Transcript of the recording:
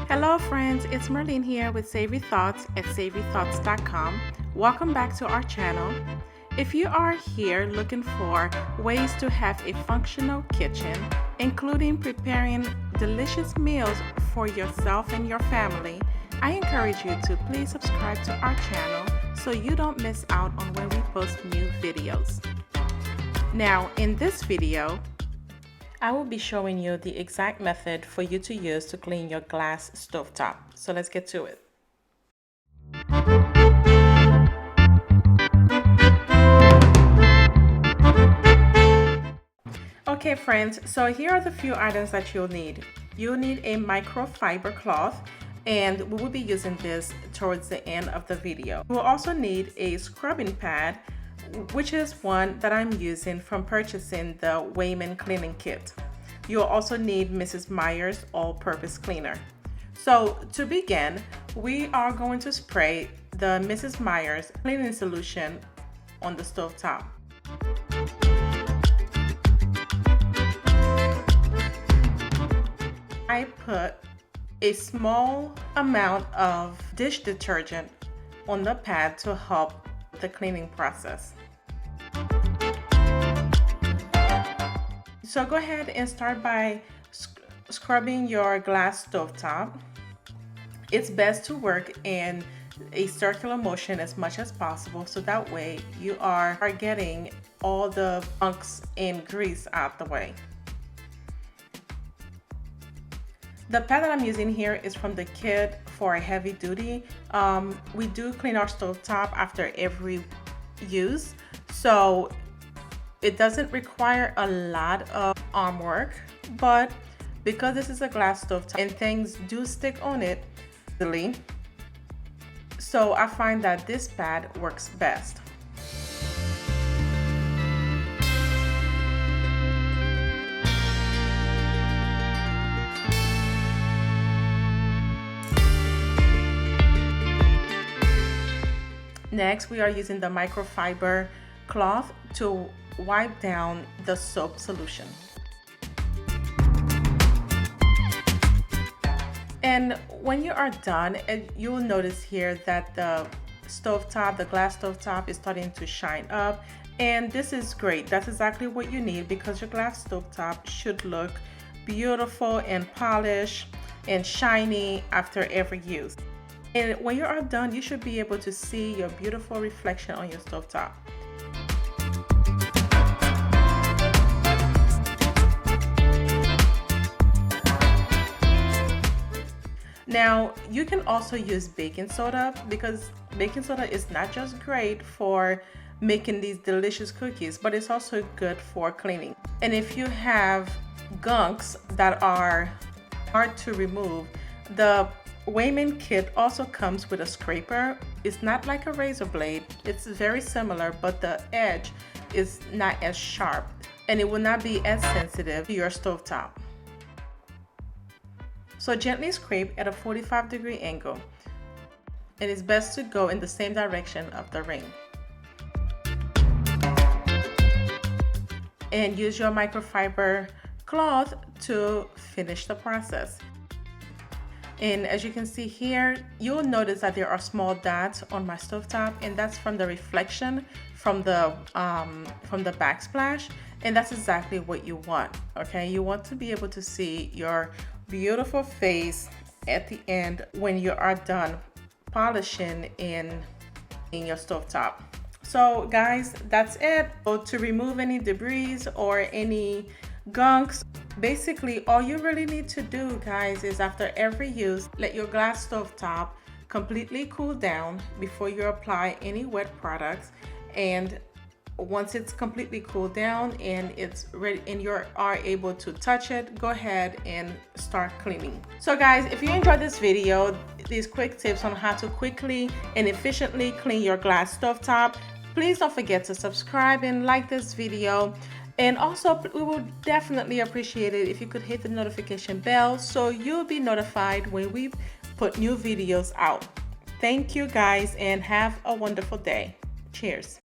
Hello friends, it's Merlene here with Savory Thoughts at savorythoughts.com. Welcome back to our channel. If you are here looking for ways to have a functional kitchen, including preparing delicious meals for yourself and your family, I encourage you to please subscribe to our channel so you don't miss out on when we post new videos. Now, in this video, I will be showing you the exact method for you to use to clean your glass stovetop. So let's get to it. Okay friends, so here are the few items that you'll need. You'll need a microfiber cloth, and we will be using this towards the end of the video. You will also need a scrubbing pad, which is one that I'm using from purchasing the Weiman cleaning kit. You'll also need Mrs. Meyer's all-purpose cleaner. So to begin, we are going to spray the Mrs. Meyer's cleaning solution on the stovetop. I put a small amount of dish detergent on the pad to help the cleaning process. So go ahead and start by scrubbing your glass stovetop. It's best to work in a circular motion as much as possible, so that way you are getting all the bunks and grease out the way. The pad that I'm using here is from the kit for a heavy duty. We do clean our stovetop after every use, so it doesn't require a lot of arm work, but because this is a glass stovetop and things do stick on it easily, so I find that this pad works best. Next, we are using the microfiber cloth to wipe down the soap solution. And when you are done, you will notice here that the stovetop, the glass stovetop, is starting to shine up, and this is great. That's exactly what you need, because your glass stovetop should look beautiful and polished and shiny after every use. And when you are done, you should be able to see your beautiful reflection on your stovetop. Now, you can also use baking soda, because baking soda is not just great for making these delicious cookies, but it's also good for cleaning. And if you have gunks that are hard to remove, the Weiman kit also comes with a scraper. It's not like a razor blade, it's very similar, but the edge is not as sharp and it will not be as sensitive to your stovetop. So gently scrape at a 45-degree angle. It is best to go in the same direction of the ring. And use your microfiber cloth to finish the process. And as you can see here, you'll notice that there are small dots on my stovetop, and that's from the reflection from the backsplash, and that's exactly what you want. Okay, you want to be able to see your beautiful face at the end when you are done polishing in your stovetop. So guys, that's it. So to remove any debris or any gunks, basically all you really need to do, guys, is after every use, let your glass stovetop completely cool down before you apply any wet products. And once it's completely cooled down and it's ready and you are able to touch it, go ahead and start cleaning. So guys, if you enjoyed this video, these quick tips on how to quickly and efficiently clean your glass stovetop, please don't forget to subscribe and like this video. And also, we would definitely appreciate it if you could hit the notification bell so you'll be notified when we put new videos out. Thank you guys, and have a wonderful day. Cheers.